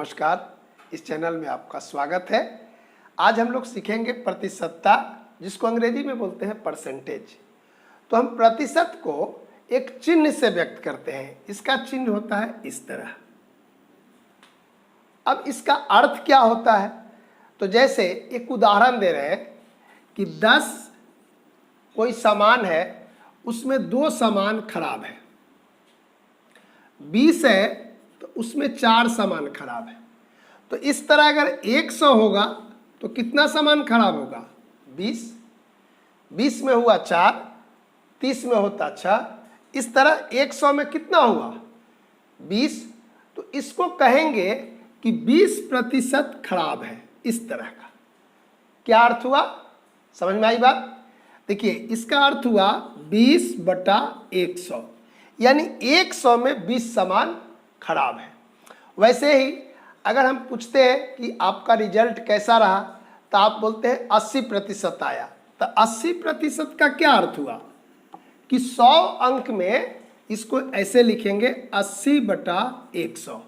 नमस्कार, इस चैनल में आपका स्वागत है। आज हम लोग सीखेंगे प्रतिशतता, जिसको अंग्रेजी में बोलते हैं परसेंटेज। तो हम प्रतिशत को एक चिन्ह से व्यक्त करते हैं। इसका चिन्ह होता है इस तरह। अब इसका अर्थ क्या होता है? तो जैसे एक उदाहरण दे रहे हैं कि 10 कोई सामान है, उसमें 2 सामान खराब है। 20 है तो उसमें 4 सामान खराब है। तो इस तरह अगर 100 होगा तो कितना सामान खराब होगा? 20। 20 में हुआ 4, 30 में होता 6। इस तरह 100 में कितना हुआ? 20। तो इसको कहेंगे कि 20% खराब है। इस तरह का क्या अर्थ हुआ? समझ में आई बात? देखिए, इसका अर्थ हुआ 20/100, यानी 100 में 20 सामान खराब है। वैसे ही अगर हम पूछते हैं कि आपका रिजल्ट कैसा रहा, तो आप बोलते हैं 80% आया। तो 80% का क्या अर्थ हुआ कि 100 अंक में इसको ऐसे लिखेंगे 80/100।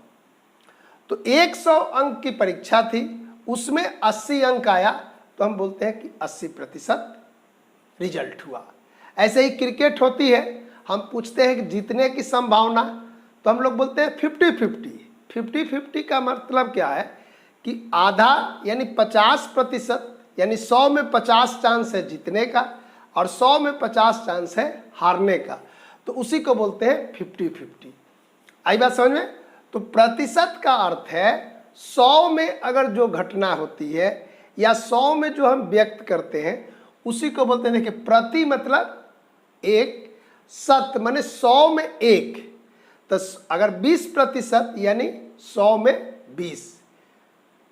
तो 100 अंक की परीक्षा थी, उसमें 80 अंक आया, तो हम बोलते हैं कि 80% रिजल्ट हुआ। ऐसे ही क्रिकेट होती है, हम पूछते हैं कि जीतने की संभावना, तो हम लोग बोलते हैं 50-50। 50-50 का मतलब क्या है कि आधा यानी 50%, यानी 100 में 50 चांस है जीतने का और 100 में 50 चांस है हारने का। तो उसी को बोलते हैं 50-50। आई बात समझ में? तो प्रतिशत का अर्थ है 100 में अगर जो घटना होती है या 100 में जो हम व्यक्त करते हैं, उसी को बोलते हैं। देखिए, प्रति मतलब एक, सत माने 100 में 1। तो अगर 20% यानी 100 में 20।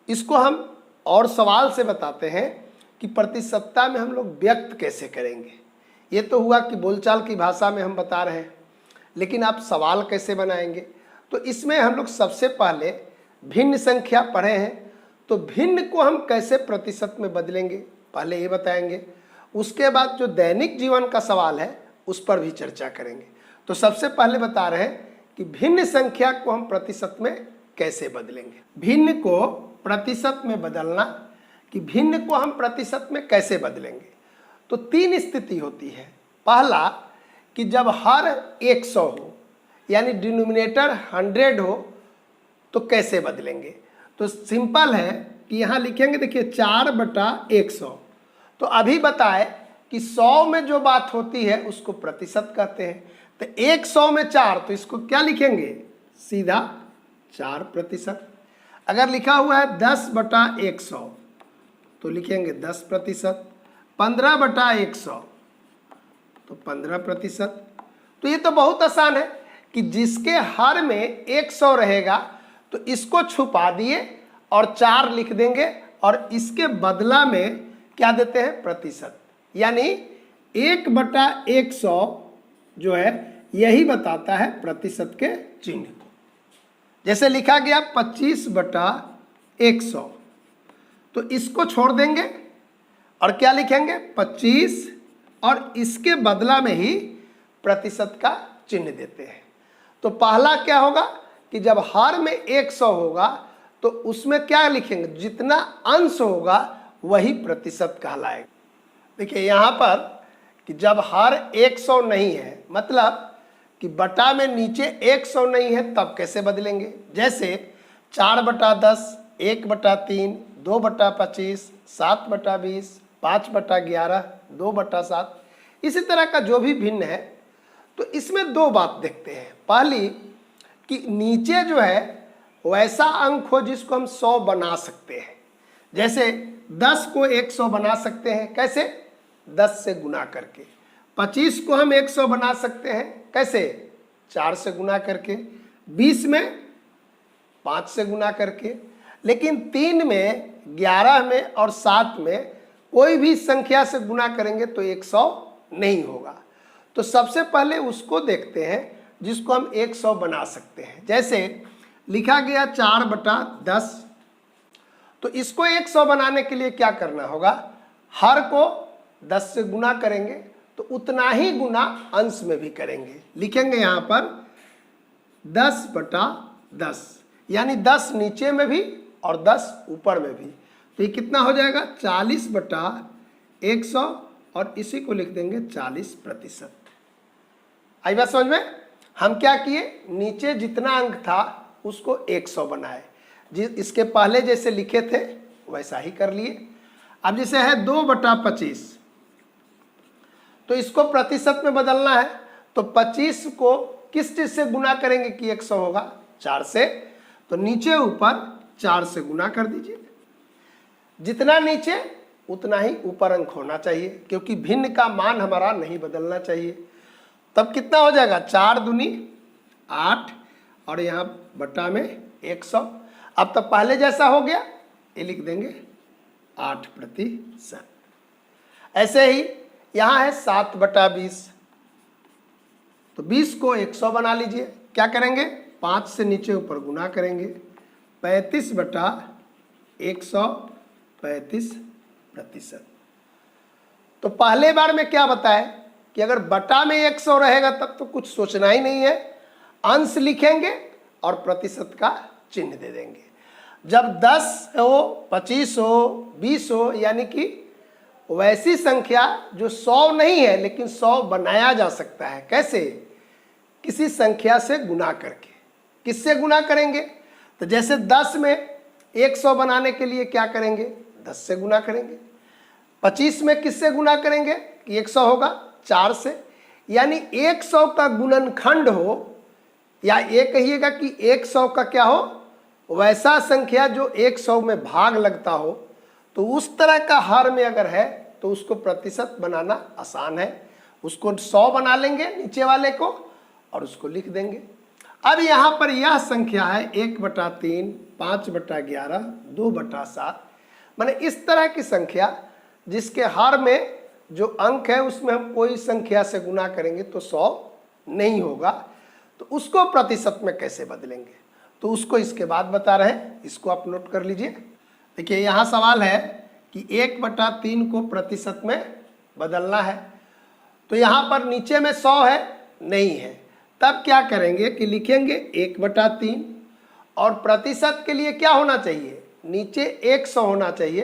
इसको हम और सवाल से बताते हैं कि प्रतिशतता में हम लोग व्यक्त कैसे करेंगे। ये तो हुआ कि बोलचाल की भाषा में हम बता रहे हैं, लेकिन आप सवाल कैसे बनाएंगे? तो इसमें हम लोग सबसे पहले भिन्न संख्या पढ़े हैं, तो भिन्न को हम कैसे प्रतिशत में बदलेंगे पहले ये बताएंगे। उसके बाद जो दैनिक जीवन का सवाल है उस पर भी चर्चा करेंगे। तो सबसे पहले बता रहे हैं कि भिन्न संख्या को हम प्रतिशत में कैसे बदलेंगे। भिन्न को प्रतिशत में बदलना, कि भिन्न को हम प्रतिशत में कैसे बदलेंगे। तो 3 स्थिति होती है। पहला कि जब हर 100 हो, यानी डिनोमिनेटर 100 हो, तो कैसे बदलेंगे। तो सिंपल है कि यहाँ लिखेंगे, देखिए 4/100। तो अभी बताए कि 100 में जो बात होती है उसको प्रतिशत कहते हैं। तो 100 में 4, तो इसको क्या लिखेंगे? सीधा 4%। अगर लिखा हुआ है 10/100 तो लिखेंगे 10%। 15/100 तो 15%। तो ये तो बहुत आसान है कि जिसके हर में 100 रहेगा तो इसको छुपा दिए और 4 लिख देंगे और इसके बदला में क्या देते हैं? प्रतिशत। यानी 1/100 जो है यही बताता है प्रतिशत के चिन्ह को। जैसे लिखा गया 25/100, तो इसको छोड़ देंगे और क्या लिखेंगे? 25, और इसके बदला में ही प्रतिशत का चिन्ह देते हैं। तो पहला क्या होगा कि जब हर में 100 होगा तो उसमें क्या लिखेंगे? जितना अंश होगा वही प्रतिशत कहलाएगा। देखिए यहाँ पर कि जब हर 100 नहीं है, मतलब कि बटा में नीचे 100 नहीं है, तब कैसे बदलेंगे? जैसे 4/10, 1/3, 2/25, 7/20, 5/11, 2/7, इसी तरह का जो भी भिन्न है। तो इसमें 2 बात देखते हैं। पहली कि नीचे जो है वैसा अंक हो जिसको हम 100 बना सकते हैं। जैसे 10 को 100 बना सकते हैं, कैसे? 10 से गुना करके। 25 को हम 100 बना सकते हैं, कैसे? 4 से गुना करके। 20 में 5 से गुना करके। लेकिन 3 में, 11 में और 7 में कोई भी संख्या से गुना करेंगे तो 100 नहीं होगा। तो सबसे पहले उसको देखते हैं जिसको हम 100 बना सकते हैं। जैसे लिखा गया 4/10, तो इसको 100 बनाने के लिए क्या करना होगा? हर को 10 से गुना करेंगे तो उतना ही गुना अंश में भी करेंगे। लिखेंगे यहाँ पर 10/10, यानी 10 नीचे में भी और 10 ऊपर में भी। तो ये कितना हो जाएगा 40/100 और इसी को लिख देंगे 40%। आई बात समझ में। हम क्या किए, नीचे जितना अंक था उसको 100 बनाए, इसके पहले जैसे लिखे थे वैसा ही कर लिए। अब जैसे है 2/25, तो इसको प्रतिशत में बदलना है, तो 25 को किस चीज से गुना करेंगे कि 100 होगा, 4 से। तो नीचे ऊपर 4 से गुना कर दीजिए, जितना नीचे उतना ही ऊपर अंक होना चाहिए, क्योंकि भिन्न का मान हमारा नहीं बदलना चाहिए। तब कितना हो जाएगा 4 दूनी 8 और यहाँ बटा में 100। अब तब पहले जैसा हो गया, ये लिख देंगे 8%। ऐसे ही यहाँ है 7/20, तो 20 को 100 बना लीजिए। क्या करेंगे, 5 से नीचे ऊपर गुना करेंगे, 35/100 35%। तो पहले बार में क्या बताए कि अगर बटा में 100 रहेगा तब तो कुछ सोचना ही नहीं है, अंश लिखेंगे और प्रतिशत का चिन्ह दे देंगे। जब 10 हो, 25 हो, 20 हो, यानी कि वैसी संख्या जो 100 नहीं है लेकिन 100 बनाया जा सकता है। कैसे, किसी संख्या से गुना करके। किससे गुना करेंगे, तो जैसे 10 में 100 बनाने के लिए क्या करेंगे, 10 से गुना करेंगे। 25 में किससे गुना करेंगे कि 100 होगा, 4 से। यानी 100 का गुणनखंड हो, या ये कहिएगा कि 100 का क्या हो, वैसा संख्या जो 100 में भाग लगता हो, तो उस तरह का हर में अगर है तो उसको प्रतिशत बनाना आसान है। उसको 100 बना लेंगे नीचे वाले को और उसको लिख देंगे। अब यहाँ पर यह संख्या है 1/3, 5/11, 2/7। माने इस तरह की संख्या जिसके हर में जो अंक है उसमें हम कोई संख्या से गुना करेंगे तो 100 नहीं होगा, तो उसको प्रतिशत में कैसे बदलेंगे, तो उसको इसके बाद बता रहे हैं। इसको आप नोट कर लीजिए। देखिए यहाँ सवाल है कि 1/3 को प्रतिशत में बदलना है, तो यहाँ पर नीचे में 100 है, नहीं है। तब क्या करेंगे कि लिखेंगे 1/3 और प्रतिशत के लिए क्या होना चाहिए, नीचे 100 होना चाहिए,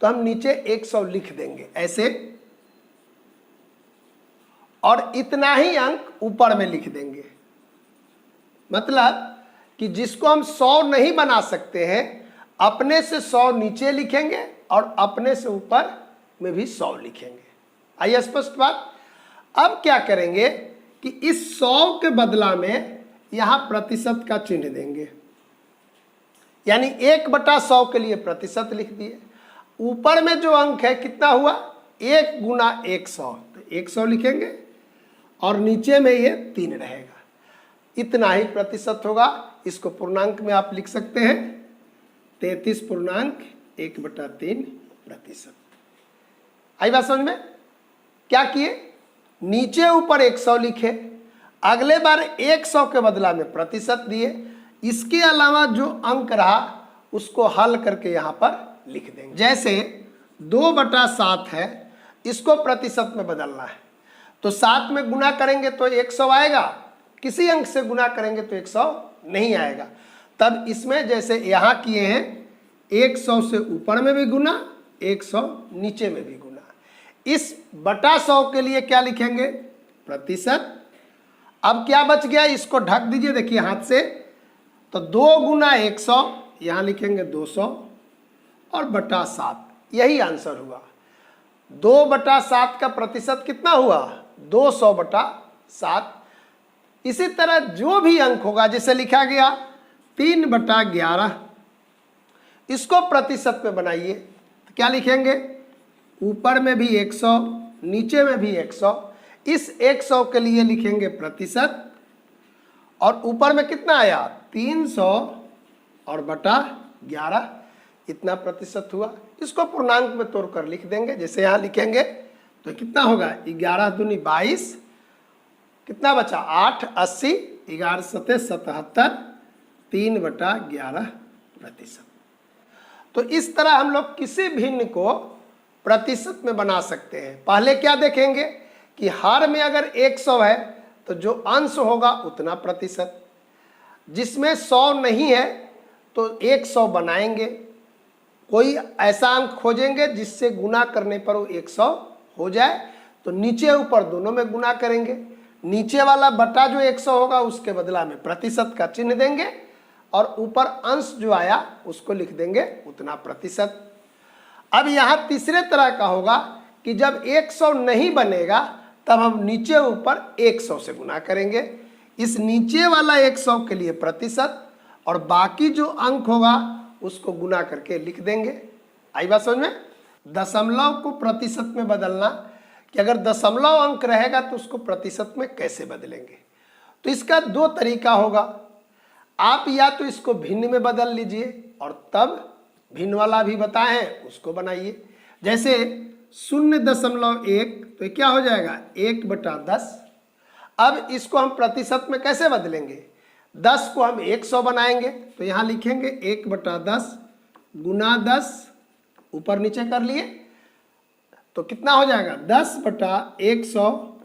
तो हम नीचे 100 लिख देंगे ऐसे, और इतना ही अंक ऊपर में लिख देंगे। मतलब कि जिसको हम 100 नहीं बना सकते हैं, अपने से 100 नीचे लिखेंगे और अपने से ऊपर में भी 100 लिखेंगे। आइए स्पष्ट बात। अब क्या करेंगे कि इस 100 के बदला में यहां प्रतिशत का चिन्ह देंगे, यानी 1/100 के लिए प्रतिशत लिख दिए। ऊपर में जो अंक है कितना हुआ, 1 × 100, तो 100 लिखेंगे और नीचे में ये 3 रहेगा, इतना ही प्रतिशत होगा। इसको पूर्णांक में आप लिख सकते हैं 33.1/3%। आई बात समझ में। क्या किए, नीचे ऊपर 100 लिखे, अगले बार 100 के बदला में प्रतिशत दिए, इसके अलावा जो अंक रहा उसको हल करके यहाँ पर लिख देंगे। जैसे 2/7 है, इसको प्रतिशत में बदलना है, तो 7 में गुना करेंगे तो 100 आएगा, किसी अंक से गुना करेंगे तो 100 नहीं आएगा। तब इसमें जैसे यहाँ किए हैं 100 से ऊपर में भी गुना, 100 नीचे में भी गुना। इस बटा 100 के लिए क्या लिखेंगे, प्रतिशत। अब क्या बच गया, इसको ढक दीजिए, देखिए हाथ से, तो 2 × 100, यहाँ लिखेंगे 200 और /7, यही आंसर हुआ। 2/7 का प्रतिशत कितना हुआ, 200/7। इसी तरह जो भी अंक होगा, जैसे लिखा गया 3/11, इसको प्रतिशत में बनाइए, तो क्या लिखेंगे, ऊपर में भी 100, नीचे में भी 100। इस 100 के लिए लिखेंगे प्रतिशत, और ऊपर में कितना आया 300 और /11, इतना प्रतिशत हुआ। इसको पूर्णांक में तोड़कर लिख देंगे, जैसे यहाँ लिखेंगे तो कितना होगा, 11 दूनी 22, कितना बचा 8, 80, 11 सते 77, 3/11%। तो इस तरह हम लोग किसी भिन्न को प्रतिशत में बना सकते हैं। पहले क्या देखेंगे कि हर में अगर 100 है तो जो अंश होगा उतना प्रतिशत, जिसमें 100 नहीं है तो 100 बनाएंगे, कोई ऐसा अंक खोजेंगे जिससे गुना करने पर वो 100 हो जाए, तो नीचे ऊपर दोनों में गुना करेंगे। नीचे वाला बटा जो 100 होगा उसके बदला में प्रतिशत का चिन्ह देंगे और ऊपर अंश जो आया उसको लिख देंगे उतना प्रतिशत। अब यहाँ तीसरे तरह का होगा कि जब 100 नहीं बनेगा तब हम नीचे ऊपर 100 से गुना करेंगे। इस नीचे वाला 100 के लिए प्रतिशत और बाकी जो अंक होगा उसको गुना करके लिख देंगे। आई बात समझ में? दशमलव को प्रतिशत में बदलना, कि अगर दशमलव अंक रहेगा तो उसको प्रतिशत में कैसे बदलेंगे। तो इसका दो तरीका होगा, आप या तो इसको भिन्न में बदल लीजिए और तब भिन्न वाला भी बताए हैं उसको बनाइए। जैसे 0.1 तो क्या हो जाएगा 1/10। अब इसको हम प्रतिशत में कैसे बदलेंगे, 10 को हम 100 बनाएंगे तो यहाँ लिखेंगे 1/10 गुना 10, ऊपर नीचे कर लिए तो कितना हो जाएगा 10/100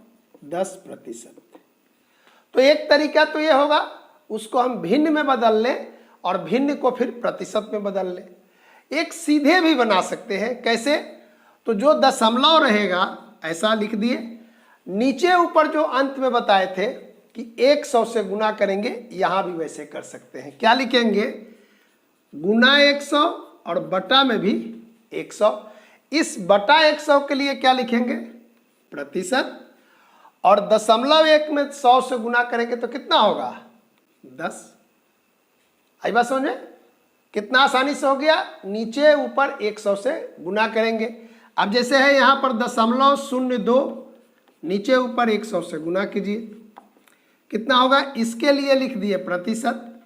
10%। तो एक तरीका तो ये होगा, उसको हम भिन्न में बदल लें और भिन्न को फिर प्रतिशत में बदल लें। एक सीधे भी बना सकते हैं, कैसे? तो जो दशमलव रहेगा ऐसा लिख दिए, नीचे ऊपर जो अंत में बताए थे कि 100 से गुना करेंगे, यहाँ भी वैसे कर सकते हैं। क्या लिखेंगे? गुना 100 और बटा में भी 100। इस बटा 100 के लिए क्या लिखेंगे? प्रतिशत। और 0.1 में 100 से गुना करेंगे तो कितना होगा 10। आई बात समझ में? कितना आसानी से हो गया, नीचे ऊपर 100 से गुना करेंगे। अब जैसे है यहाँ पर 0.02, नीचे ऊपर 100 से गुना कीजिए, कितना होगा, इसके लिए लिख दिए प्रतिशत।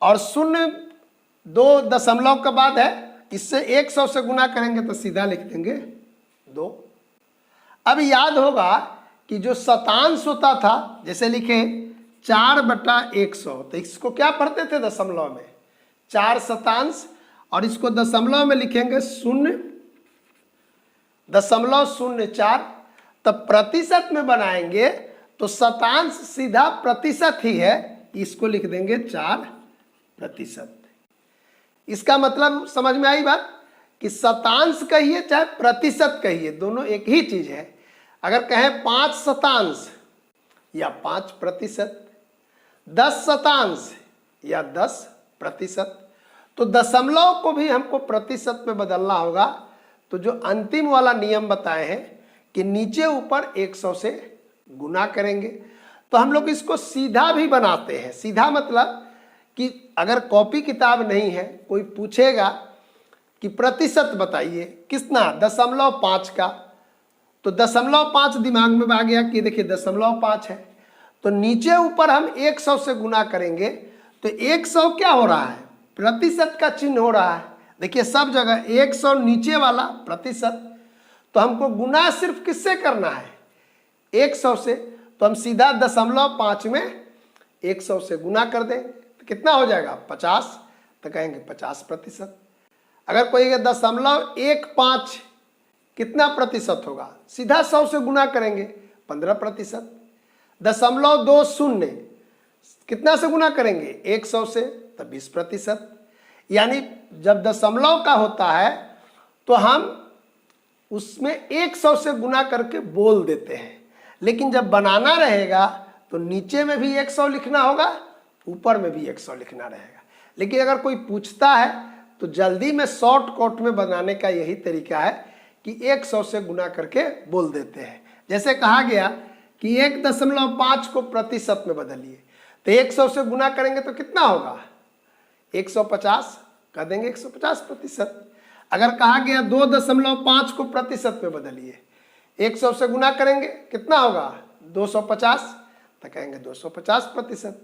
और 0.2 दशमलव का बाद है, इससे 100 से गुना करेंगे तो सीधा लिख देंगे 2। अब याद होगा कि जो शतांश होता था, जैसे लिखे 4/100, तो इसको क्या पढ़ते थे दशमलव में 4 शतांश, और इसको दशमलव में लिखेंगे 0.04। तब प्रतिशत में बनाएंगे तो शतांश सीधा प्रतिशत ही है, इसको लिख देंगे 4%। इसका मतलब समझ में आई बात कि शतांश कहिए चाहे प्रतिशत कहिए, दोनों एक ही चीज है। अगर कहें 5 शतांश या 5%, 10 शतांश या 10%, तो दशमलव को भी हमको प्रतिशत में बदलना होगा। तो जो अंतिम वाला नियम बताए हैं कि नीचे ऊपर 100 से गुना करेंगे, तो हम लोग इसको सीधा भी बनाते हैं। सीधा मतलब कि अगर कॉपी किताब नहीं है, कोई पूछेगा कि प्रतिशत बताइए कितना 0.5 का, तो 0.5 दिमाग में आ गया कि देखिए 0.5 है, तो नीचे ऊपर हम 100 से गुना करेंगे तो 100 क्या हो रहा है, प्रतिशत का चिन्ह हो रहा है। देखिए सब जगह 100 नीचे वाला प्रतिशत, तो हमको गुना सिर्फ किससे करना है 100 से, तो हम सीधा 0.5 में 100 से गुना कर दें तो कितना हो जाएगा 50, तो कहेंगे 50%। अगर कोई 0.15 कितना प्रतिशत होगा, सीधा 100 से गुना करेंगे 15%। 0.20 कितना से गुना करेंगे 100 से, तो 20%। यानी जब दशमलव का होता है तो हम उसमें 100 से गुना करके बोल देते हैं, लेकिन जब बनाना रहेगा तो नीचे में भी 100 लिखना होगा, ऊपर में भी 100 लिखना रहेगा। लेकिन अगर कोई पूछता है तो जल्दी में शॉर्टकट में बनाने का यही तरीका है कि 100 से गुना करके बोल देते हैं। जैसे कहा गया कि 1.5 को प्रतिशत में बदलिए, तो 100 से गुना करेंगे तो कितना होगा 150, कह देंगे 150%। अगर कहा गया 2.5 को प्रतिशत में बदलिए, 100 से गुना करेंगे कितना होगा 250, तो कहेंगे 250%।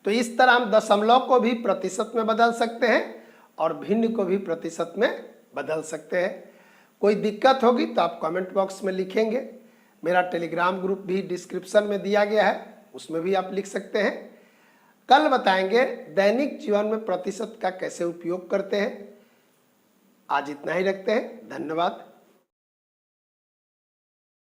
तो इस तरह हम दशमलव को भी प्रतिशत में बदल सकते हैं और भिन्न को भी प्रतिशत में बदल सकते हैं। कोई दिक्कत होगी तो आप कमेंट बॉक्स में लिखेंगे। मेरा टेलीग्राम ग्रुप भी डिस्क्रिप्शन में दिया गया है, उसमें भी आप लिख सकते हैं। कल बताएंगे दैनिक जीवन में प्रतिशत का कैसे उपयोग करते हैं। आज इतना ही रखते हैं, धन्यवाद।